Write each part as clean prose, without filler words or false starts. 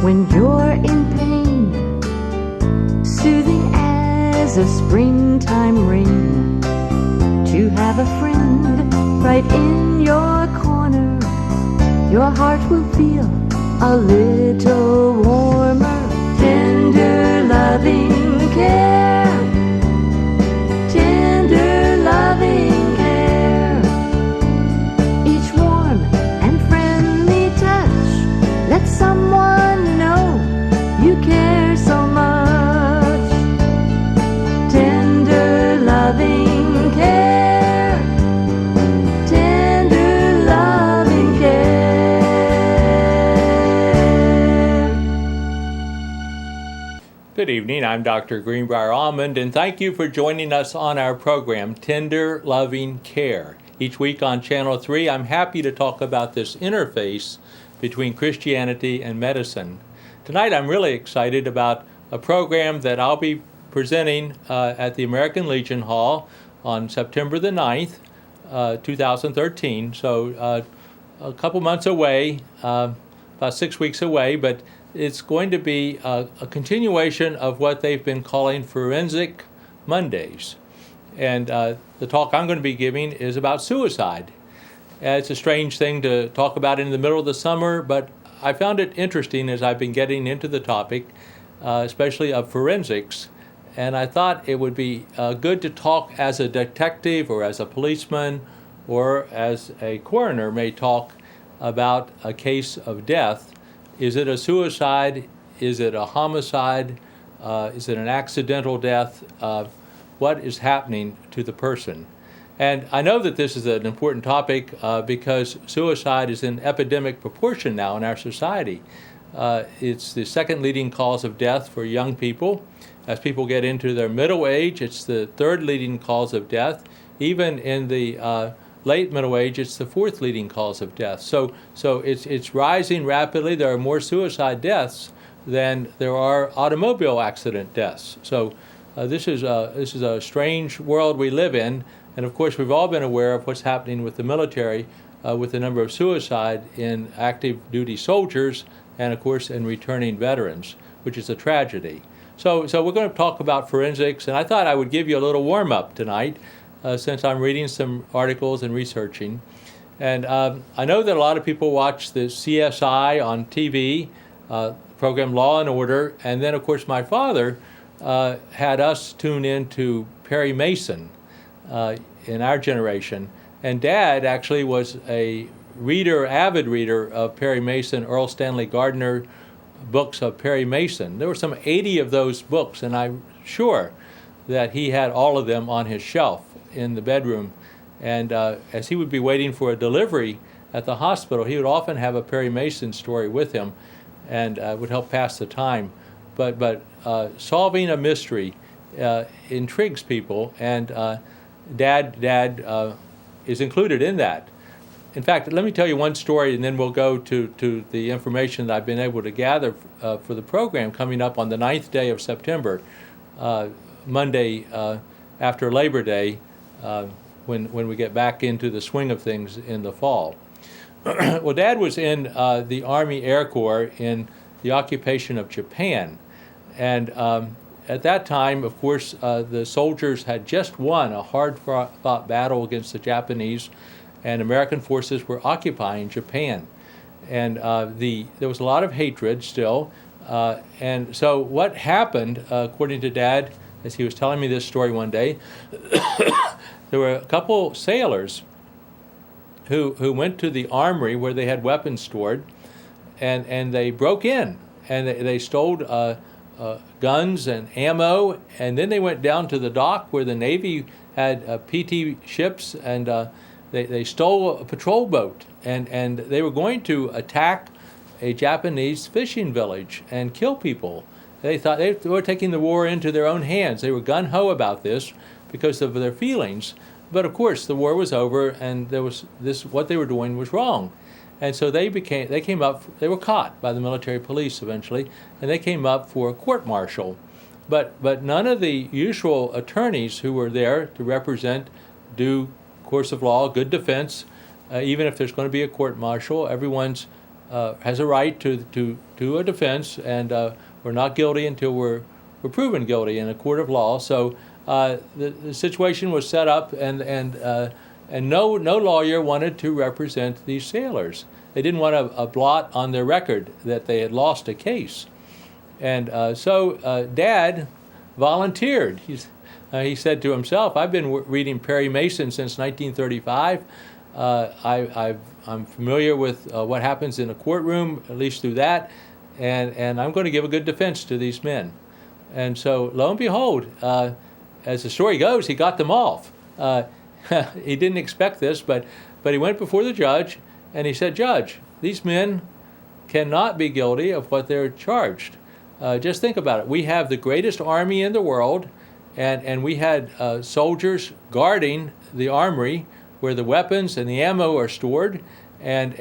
when you're in pain, soothing as a springtime rain, to have a friend right in your corner. Your heart will feel a little warmer. Tender loving care, tender loving care. Each warm and friendly touch lets someone know you care so much. Tender loving care, tender loving care. Good evening, I'm Dr. Greenbrier Almond, and thank you for joining us on our program, Tender Loving Care. Each week on Channel 3, I'm happy to talk about this interface between Christianity and medicine. Tonight, I'm really excited about a program that I'll be presenting at the American Legion Hall on September the 9th, 2013. So a couple months away, about 6 weeks away, but it's going to be a continuation of what they've been calling Forensic Mondays. And the talk I'm going to be giving is about suicide. It's a strange thing to talk about in the middle of the summer, but I found it interesting as I've been getting into the topic, especially of forensics. And I thought it would be good to talk as a detective or as a policeman or as a coroner may talk about a case of death. Is it a suicide? Is it a homicide? Is it an accidental death? What is happening to the person? And I know that this is an important topic because suicide is in epidemic proportion now in our society. It's the second leading cause of death for young people. As people get into their middle age, it's the third leading cause of death. Even in the late middle age, it's the fourth leading cause of death. So it's rising rapidly. There are more suicide deaths than there are automobile accident deaths. So this is a strange world we live in. And of course, we've all been aware of what's happening with the military, with the number of suicide in active duty soldiers, and of course in returning veterans, which is a tragedy. So we're going to talk about forensics, and I thought I would give you a little warm-up tonight, since I'm reading some articles and researching. And I know that a lot of people watch the CSI on TV, program Law and Order, and then of course my father had us tune in to Perry Mason in our generation. And Dad actually was a avid reader of Perry Mason, Earl Stanley Gardner books of Perry Mason. There were some 80 of those books, and I'm sure that he had all of them on his shelf in the bedroom. And as he would be waiting for a delivery at the hospital, he would often have a Perry Mason story with him and would help pass the time. But solving a mystery intrigues people, and Dad is included in that. In fact, let me tell you one story, and then we'll go to the information that I've been able to gather for the program coming up on the 9th day of September, Monday after Labor Day, when we get back into the swing of things in the fall. Well, Dad was in the Army Air Corps in the occupation of Japan. And at that time, of course, the soldiers had just won a hard-fought battle against the Japanese, and American forces were occupying Japan. And there was a lot of hatred still. And so what happened, according to Dad, as he was telling me this story one day, there were a couple sailors who went to the armory where they had weapons stored, and they broke in, and they stole guns and ammo, and then they went down to the dock where the Navy had PT ships, and they stole a patrol boat, and they were going to attack a Japanese fishing village and kill people. They thought they were taking the war into their own hands. They were gun-ho about this because of their feelings. But of course, the war was over, and what they were doing was wrong. And so they were caught by the military police eventually, and they came up for a court-martial. But none of the usual attorneys who were there to represent due course of law, good defense, even if there's going to be a court-martial, everyone's has a right to a defense, and we're not guilty until we're proven guilty in a court of law. So the situation was set up, and no lawyer wanted to represent these sailors. They didn't want a blot on their record that they had lost a case. And so Dad volunteered. He said to himself, I've been reading Perry Mason since 1935. I'm familiar with what happens in a courtroom, at least through that, and I'm going to give a good defense to these men. And so, lo and behold, as the story goes, he got them off. He didn't expect this, but he went before the judge, and he said, Judge, these men cannot be guilty of what they're charged. Just think about it. We have the greatest army in the world, and we had soldiers guarding the armory where the weapons and the ammo are stored, and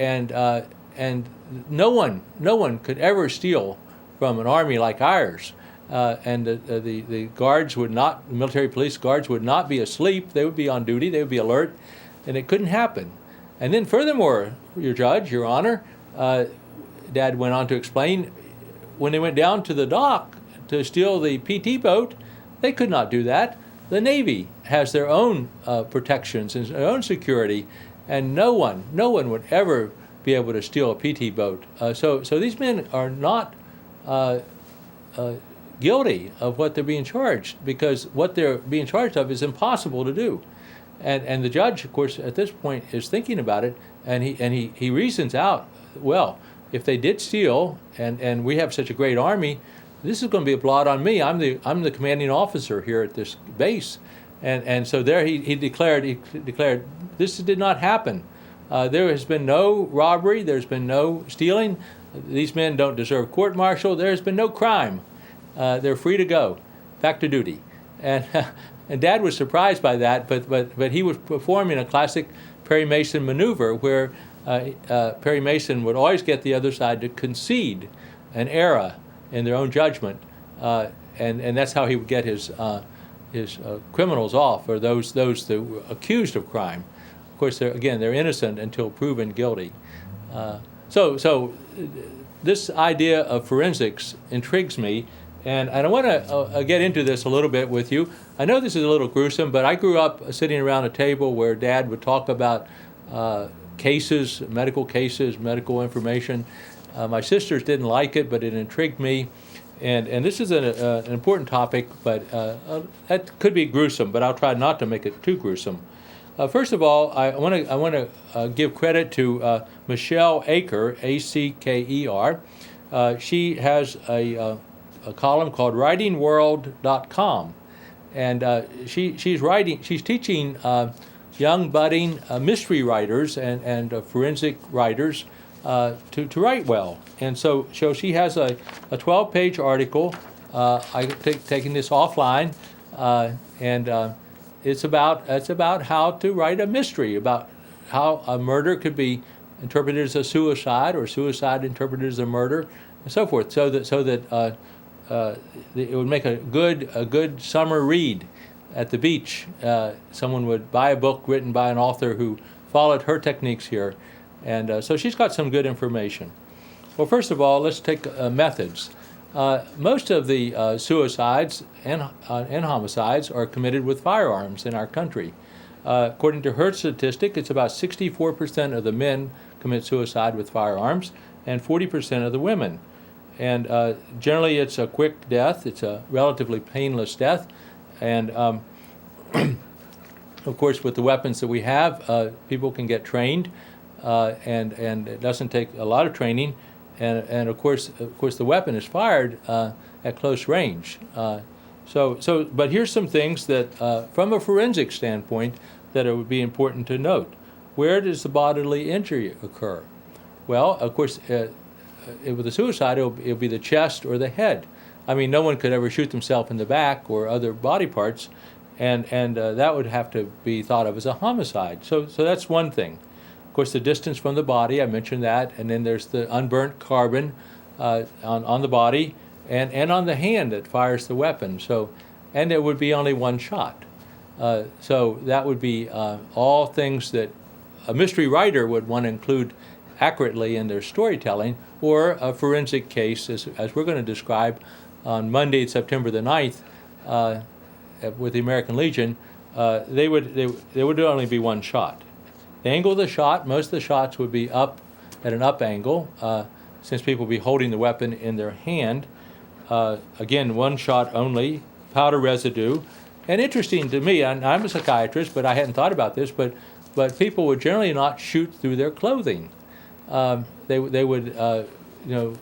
no one could ever steal from an army like ours. And the guards would not, the military police guards would not be asleep. They would be on duty. They would be alert, and it couldn't happen. And then furthermore, Your Judge, Your Honor, Dad went on to explain, when they went down to the dock to steal the PT boat, they could not do that. The Navy has their own protections and their own security, and no one would ever be able to steal a PT boat. So these men are not guilty of what they're being charged, because what they're being charged of is impossible to do. And the judge, of course, at this point is thinking about it, and he reasons out, well, if they did steal, and we have such a great army, this is going to be a blot on me. I'm the commanding officer here at this base, and so there he declared this did not happen. There has been no robbery. There's been no stealing. These men don't deserve court-martial. There's been no crime. They're free to go, back to duty. And Dad was surprised by that, but he was performing a classic Perry Mason maneuver where Perry Mason would always get the other side to concede an error in their own judgment, and that's how he would get his criminals off, or those that were accused of crime. Of course, they're innocent until proven guilty. So this idea of forensics intrigues me, and I want to get into this a little bit with you. I know this is a little gruesome, but I grew up sitting around a table where Dad would talk about cases, medical information. My sisters didn't like it, but it intrigued me. And this is an important topic, but that could be gruesome, but I'll try not to make it too gruesome. First of all, I want to give credit to Michelle Aker, A-C-K-E-R. She has a column called WritingWorld.com, and she's teaching young budding mystery writers and forensic writers to write well. And so she has a 12-page article. I taking this offline, and it's about how to write a mystery, about how a murder could be interpreted as a suicide, or suicide interpreted as a murder, and so forth. So that it would make a good summer read at the beach. Someone would buy a book written by an author who followed her techniques here, and so she's got some good information. Well, first of all, let's take methods. Most of the suicides and homicides are committed with firearms in our country. According to her statistic, it's about 64% of the men commit suicide with firearms, and 40% of the women. And generally, it's a quick death. It's a relatively painless death. And of course, with the weapons that we have, people can get trained, and it doesn't take a lot of training. And of course, the weapon is fired at close range. But here's some things that, from a forensic standpoint, that it would be important to note. Where does the bodily injury occur? Well, of course, with a suicide, it'll be the chest or the head. I mean, no one could ever shoot themselves in the back or other body parts, and that would have to be thought of as a homicide. So that's one thing. Of course, the distance from the body, I mentioned that, and then there's the unburnt carbon on the body and on the hand that fires the weapon. And there would be only one shot. So that would be all things that a mystery writer would want to include accurately in their storytelling, or a forensic case, as we're going to describe on Monday, September the 9th, with the American Legion. There would only be one shot. The angle of the shot, most of the shots would be up at an up angle, since people would be holding the weapon in their hand. Again, one shot only, powder residue. And interesting to me, and I'm a psychiatrist, but I hadn't thought about this, but people would generally not shoot through their clothing. They would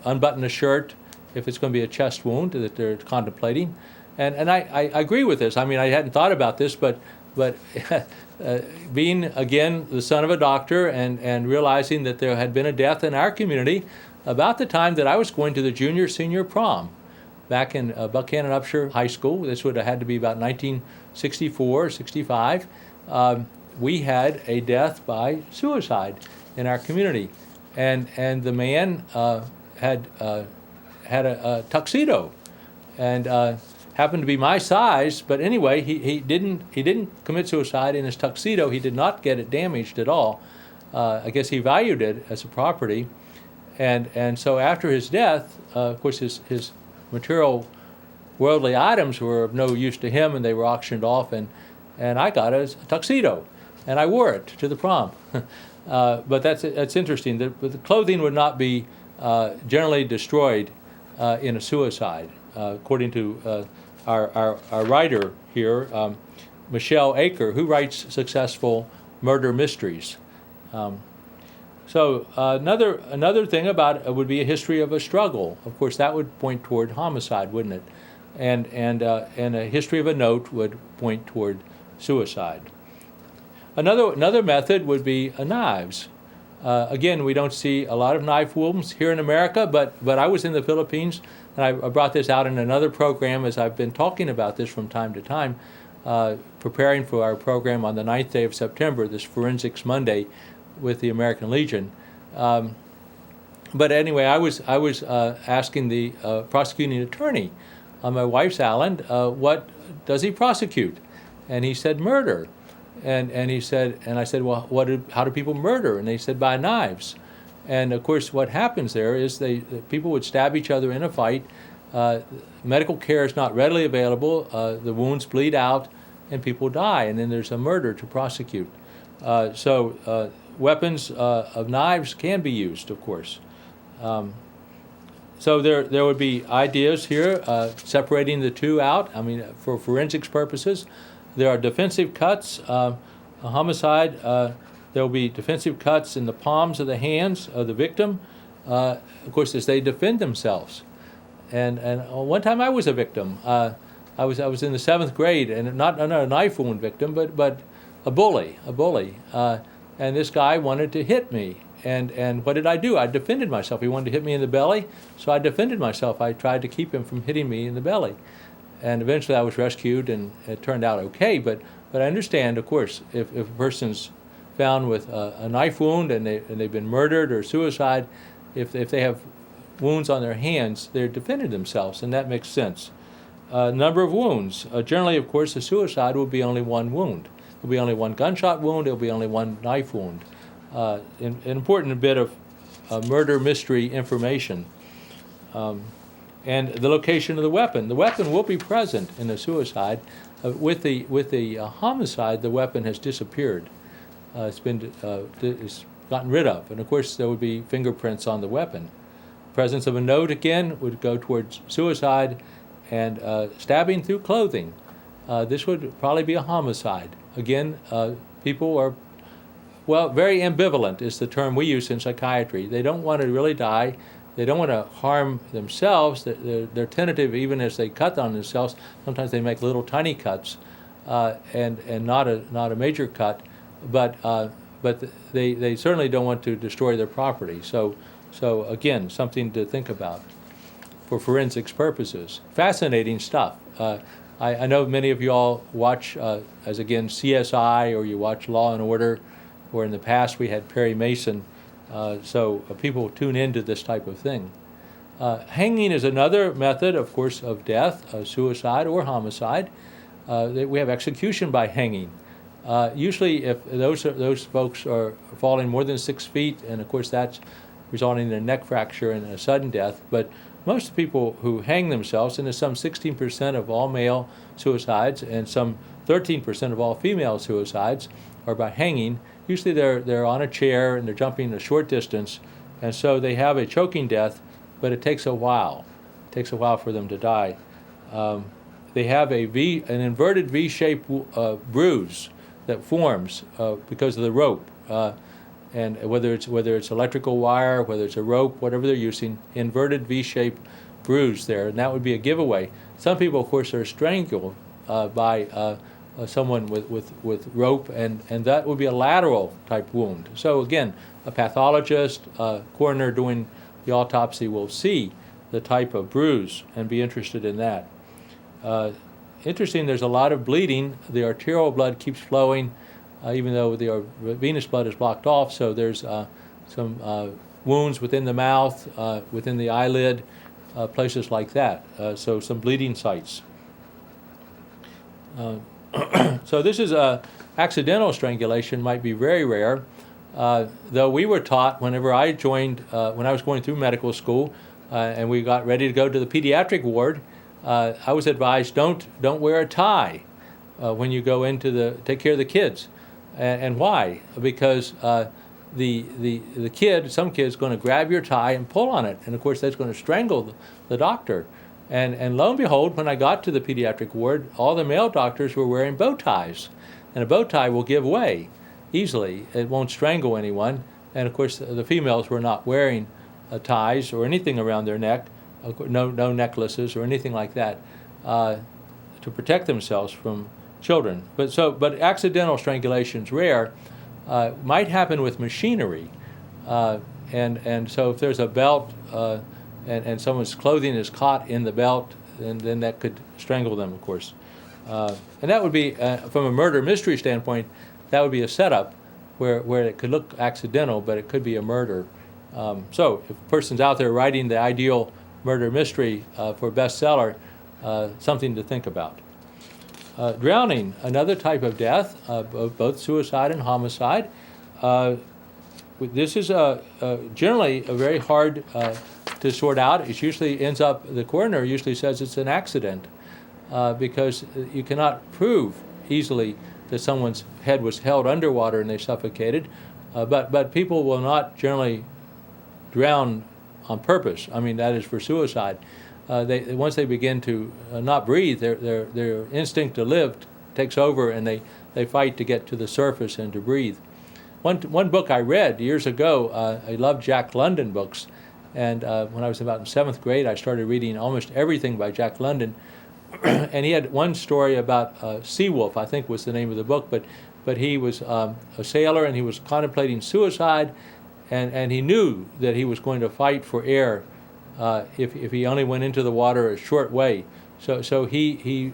unbutton a shirt if it's going to be a chest wound that they're contemplating. And I agree with this. I mean, I hadn't thought about this, but being, again, the son of a doctor and realizing that there had been a death in our community about the time that I was going to the junior-senior prom back in Buchanan Upshur High School. This would have had to be about 1964 or 65. We had a death by suicide in our community. And the man had a tuxedo and happened to be my size, but anyway, he didn't commit suicide in his tuxedo. He did not get it damaged at all. I guess he valued it as a property. And so after his death, of course, his material worldly items were of no use to him, and they were auctioned off, and I got a tuxedo, and I wore it to the prom. But that's interesting. The clothing would not be generally destroyed in a suicide, according to our writer here, Michelle Aker, who writes successful murder mysteries. So another thing about it would be a history of a struggle. Of course, that would point toward homicide, wouldn't it? And a history of a note would point toward suicide. Another method would be knives. Again, we don't see a lot of knife wounds here in America, but I was in the Philippines, and I brought this out in another program as I've been talking about this from time to time, preparing for our program on the 9th day of September, this Forensics Monday with the American Legion. But anyway, I was asking the prosecuting attorney on my wife's island, what does he prosecute? And he said murder. And he said, and I said, well, how do people murder? And they said by knives. And of course, what happens there is people would stab each other in a fight. Medical care is not readily available. The wounds bleed out, and people die. And then there's a murder to prosecute. So weapons of knives can be used, of course. So there would be ideas here separating the two out. I mean, for forensics purposes, there are defensive cuts. A homicide, there will be defensive cuts in the palms of the hands of the victim, of course, as they defend themselves. And one time I was a victim. I was in the 7th grade, and not a knife wound victim, but a bully. And this guy wanted to hit me. And what did I do? I defended myself. He wanted to hit me in the belly, so I defended myself. I tried to keep him from hitting me in the belly. And eventually I was rescued, and it turned out okay. But I understand, of course, if a person's found with a knife wound and they've been murdered or suicide, if they have wounds on their hands, they're defending themselves, and that makes sense. Number of wounds. Generally, of course, a suicide will be only one wound. There'll be only one gunshot wound. There'll be only one knife wound. An important bit of murder mystery information. And the location of the weapon. The weapon will be present in a suicide. With the homicide, the weapon has disappeared. It's gotten rid of. And of course, there would be fingerprints on the weapon. Presence of a note, again, would go towards suicide. And stabbing through clothing. This would probably be a homicide. Again, people are, very ambivalent is the term we use in psychiatry. They don't want to really die. They don't want to harm themselves. They're tentative even as they cut on themselves. Sometimes they make little tiny cuts, and not a major cut, but they certainly don't want to destroy their property. So again, something to think about for forensics purposes. Fascinating stuff. I know many of you all watch, as again, CSI, or you watch Law and Order, or in the past we had Perry Mason. So people tune into this type of thing. Hanging is another method, of course, of death, suicide or homicide. We have execution by hanging. Usually, if those folks are falling more than 6 feet, and of course that's resulting in a neck fracture and a sudden death. But most people who hang themselves, and there's some 16% of all male suicides and some 13% of all female suicides, are by hanging. Usually they're on a chair and they're jumping a short distance, and so they have a choking death, but it takes a while. It takes a while for them to die. They have an inverted V-shaped bruise that forms because of the rope, and whether it's electrical wire, whether it's a rope, whatever they're using, inverted V-shaped bruise there, and that would be a giveaway. Some people, of course, are strangled by someone with rope, and that would be a lateral type wound. So again, a pathologist, coroner doing the autopsy will see the type of bruise and be interested in that. Interesting, there's a lot of bleeding. The arterial blood keeps flowing, even though the venous blood is blocked off, so there's some wounds within the mouth, within the eyelid, places like that, so some bleeding sites. So this is accidental strangulation, might be very rare, though we were taught whenever I joined, when I was going through medical school, and we got ready to go to the pediatric ward, I was advised don't wear a tie when you go in to take care of the kids. And why? Because the kid, some kid's going to grab your tie and pull on it, and of course that's going to strangle the doctor. And lo and behold, when I got to the pediatric ward, all the male doctors were wearing bow ties, and a bow tie will give way easily. It won't strangle anyone. And of course the females were not wearing ties or anything around their neck, no necklaces or anything like that, to protect themselves from children. But accidental strangulation is rare. Might happen with machinery, and so if there's a belt and someone's clothing is caught in the belt, then that could strangle them, of course. And that would be, from a murder mystery standpoint, that would be a setup where it could look accidental, but it could be a murder. So if a person's out there writing the ideal murder mystery for bestseller, something to think about. Drowning, another type of death, both suicide and homicide. This is generally a very hard to sort out. It usually ends up, the coroner usually says it's an accident because you cannot prove easily that someone's head was held underwater and they suffocated. But people will not generally drown on purpose. I mean, that is for suicide. Once they begin to not breathe, their instinct to live takes over, and they fight to get to the surface and to breathe. One book I read years ago, I loved Jack London books, and when I was about in 7th grade, I started reading almost everything by Jack London, and he had one story about Seawolf, I think was the name of the book, but he was a sailor and he was contemplating suicide, and he knew that he was going to fight for air if he only went into the water a short way. So he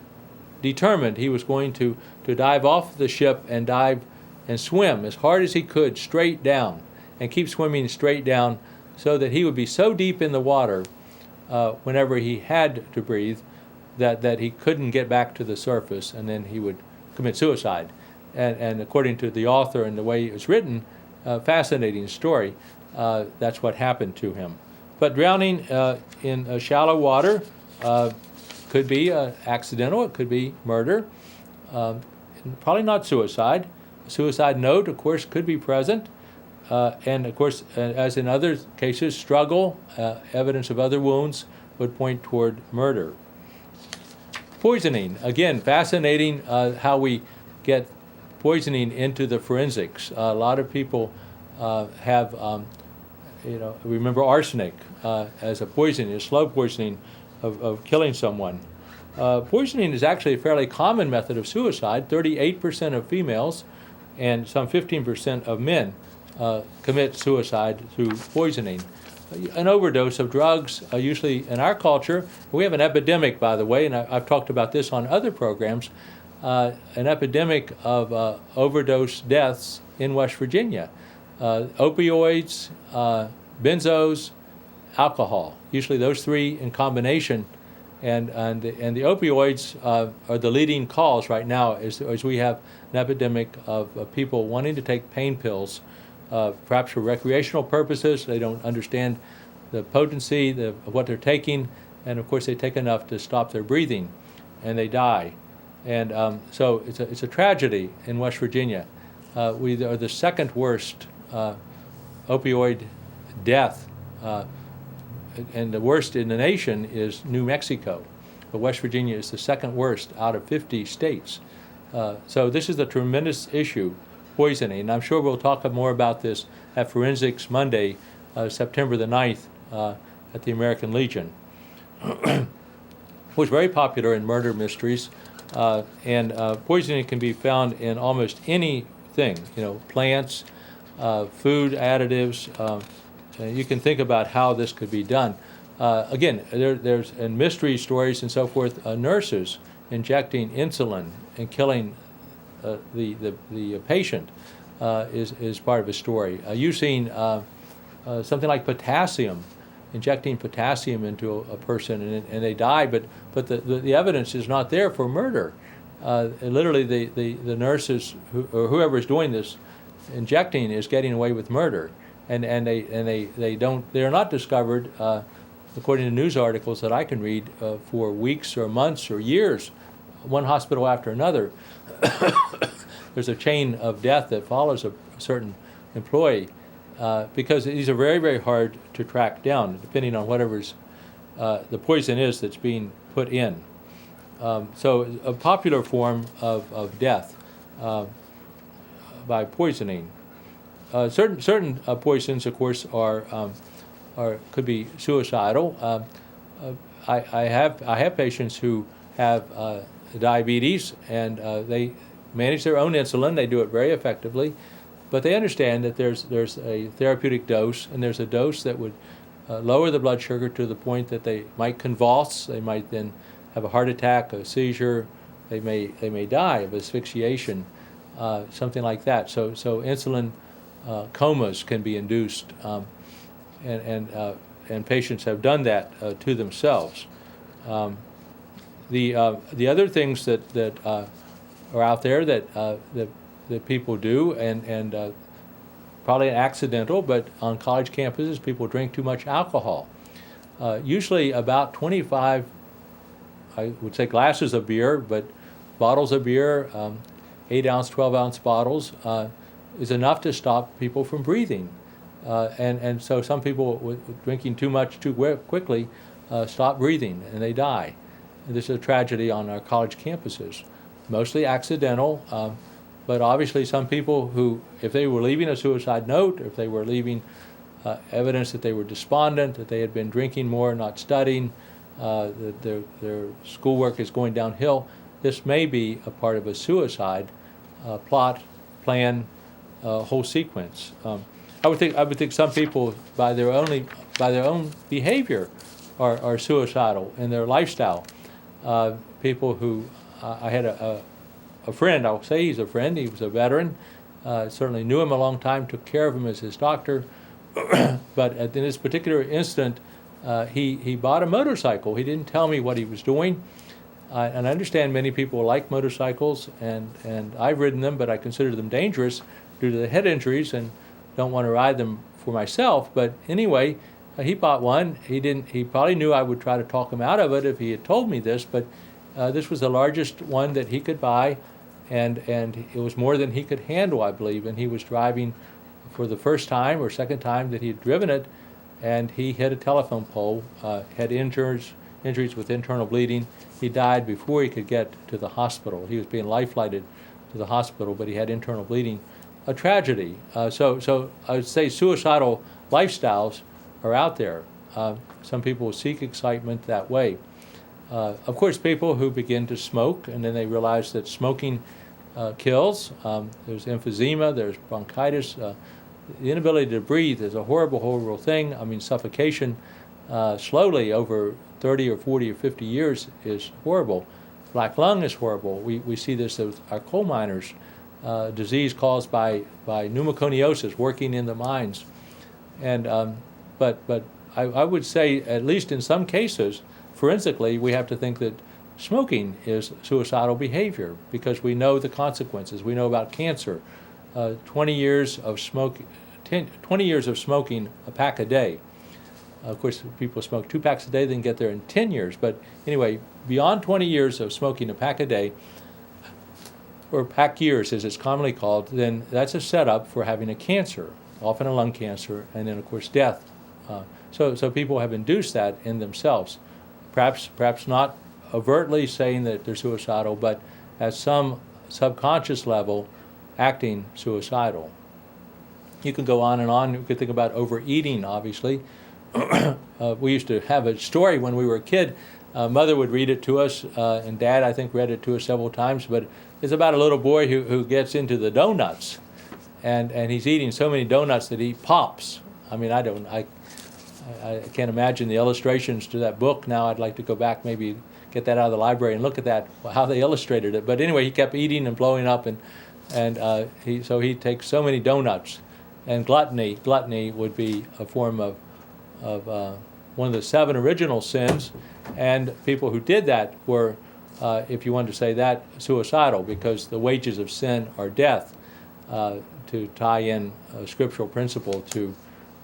determined he was going to dive off the ship and dive and swim as hard as he could straight down and keep swimming straight down so that he would be so deep in the water whenever he had to breathe that he couldn't get back to the surface, and then he would commit suicide. And according to the author and the way it was written, fascinating story, that's what happened to him. But drowning in shallow water could be accidental, it could be murder, probably not suicide. A suicide note, of course, could be present. And of course, as in other cases, struggle, evidence of other wounds would point toward murder. Poisoning, again, fascinating how we get poisoning into the forensics. A lot of people have, remember arsenic as a poison, a slow poisoning of killing someone. Poisoning is actually a fairly common method of suicide. 38% of females and some 15% of men commit suicide through poisoning. An overdose of drugs, usually in our culture, we have an epidemic, by the way, and I've talked about this on other programs, an epidemic of overdose deaths in West Virginia. Opioids, benzos, alcohol. Usually those three in combination And the opioids are the leading cause right now, as we have an epidemic of people wanting to take pain pills, perhaps for recreational purposes. They don't understand the potency of what they're taking, and of course they take enough to stop their breathing, and they die. And so it's a tragedy in West Virginia. We are the second worst opioid death, and the worst in the nation is New Mexico. But West Virginia is the second worst out of 50 states. So this is a tremendous issue, poisoning. And I'm sure we'll talk more about this at Forensics Monday, September the 9th, at the American Legion. It was very popular in murder mysteries. And poisoning can be found in almost anything, plants, food additives. You can think about how this could be done. Again, there's in mystery stories and so forth, nurses injecting insulin and killing the patient is part of a story. Using something like potassium, injecting potassium into a person and they die, but the evidence is not there for murder. Literally, the nurses or whoever is doing this injecting is getting away with murder, and they're not discovered, according to news articles that I can read, for weeks or months or years, one hospital after another. There's a chain of death that follows a certain employee, because these are very, very hard to track down, depending on whatever's the poison is that's being put in. So a popular form of death by poisoning. Certain poisons, of course, could be suicidal. I have patients who have diabetes, and they manage their own insulin. They do it very effectively, but they understand that there's a therapeutic dose, and there's a dose that would lower the blood sugar to the point that they might convulse. They might then have a heart attack, a seizure. They may die of asphyxiation, something like that. So insulin comas can be induced, and patients have done that to themselves. The other things that are out there that people do, and probably accidental, but on college campuses, people drink too much alcohol. Usually about 25, I would say, glasses of beer, but bottles of beer, 8-ounce, 12-ounce bottles, is enough to stop people from breathing. And so some people with drinking too much too quickly stop breathing and they die. And this is a tragedy on our college campuses. Mostly accidental, but obviously some people who, if they were leaving a suicide note, or if they were leaving evidence that they were despondent, that they had been drinking more, not studying, that their schoolwork is going downhill, this may be a part of a suicide plot, plan, whole sequence. I would think some people, by their own behavior, are suicidal in their lifestyle. People who I had a friend. I'll say he's a friend. He was a veteran. Certainly knew him a long time. Took care of him as his doctor. But in this particular incident, he bought a motorcycle. He didn't tell me what he was doing. And I understand many people like motorcycles, and I've ridden them, but I consider them dangerous due to the head injuries and don't want to ride them for myself. But anyway, he bought one. He probably knew I would try to talk him out of it if he had told me this, but this was the largest one that he could buy, and it was more than he could handle, I believe. And he was driving for the first time or second time that he had driven it, and he hit a telephone pole, had injuries with internal bleeding. He died before he could get to the hospital. He was being life-flighted to the hospital, but he had internal bleeding. A tragedy. So I would say suicidal lifestyles are out there. Some people seek excitement that way. Of course, people who begin to smoke and then they realize that smoking kills. There's emphysema, there's bronchitis. The inability to breathe is a horrible, horrible thing. I mean, suffocation slowly over 30 or 40 or 50 years is horrible. Black lung is horrible. We see this with our coal miners. Disease caused by pneumoconiosis, working in the mines. And but I would say, at least in some cases, forensically, we have to think that smoking is suicidal behavior because we know the consequences. We know about cancer. 20 years of smoking a pack a day. Of course, people smoke 2 packs a day, then get there in 10 years. But anyway, beyond 20 years of smoking a pack a day, or pack years as it's commonly called, then that's a setup for having a cancer, often a lung cancer, and then of course death. So people have induced that in themselves. Perhaps not overtly saying that they're suicidal, but at some subconscious level acting suicidal. You can go on and on. You could think about overeating, obviously. We used to have a story when we were a kid. Mother would read it to us, and Dad, I think, read it to us several times, but it's about a little boy who gets into the donuts, and he's eating so many donuts that he pops. I mean, I can't imagine the illustrations to that book now. I'd like to go back, maybe get that out of the library and look at that, how they illustrated it. But anyway, he kept eating and blowing up, and he takes so many donuts. And gluttony would be a form of one of the 7 original sins, and people who did that were, if you wanted to say that, suicidal, because the wages of sin are death, to tie in a scriptural principle to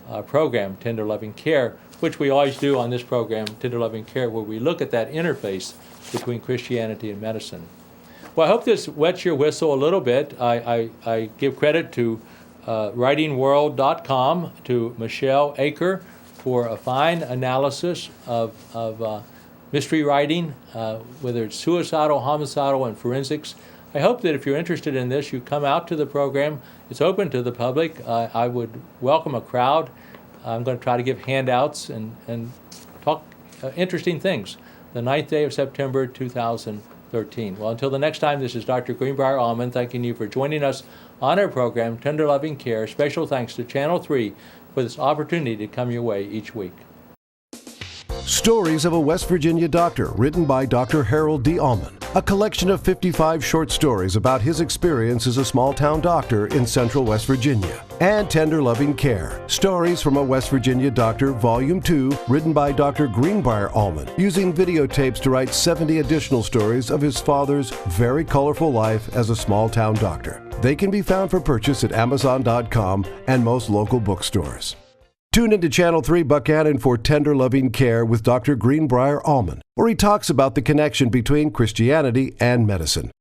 our program, Tender Loving Care, which we always do on this program, Tender Loving Care, where we look at that interface between Christianity and medicine. Well, I hope this wets your whistle a little bit. I give credit to writingworld.com, to Michelle Aker, for a fine analysis of mystery writing, whether it's suicidal, homicidal, and forensics. I hope that if you're interested in this, you come out to the program. It's open to the public. I would welcome a crowd. I'm going to try to give handouts and talk interesting things. The 9th day of September 2013. Well, until the next time, this is Dr. Greenbrier Allman thanking you for joining us on our program, Tender Loving Care. Special thanks to Channel 3 for this opportunity to come your way each week. Stories of a West Virginia Doctor, written by Dr. Harold D. Allman. A collection of 55 short stories about his experience as a small-town doctor in central West Virginia. And Tender Loving Care, Stories from a West Virginia Doctor, Volume 2, written by Dr. Greenbrier Allman, using videotapes to write 70 additional stories of his father's very colorful life as a small-town doctor. They can be found for purchase at Amazon.com and most local bookstores. Tune into Channel 3 Buckhannon for Tender Loving Care with Dr. Greenbrier Allman, where he talks about the connection between Christianity and medicine.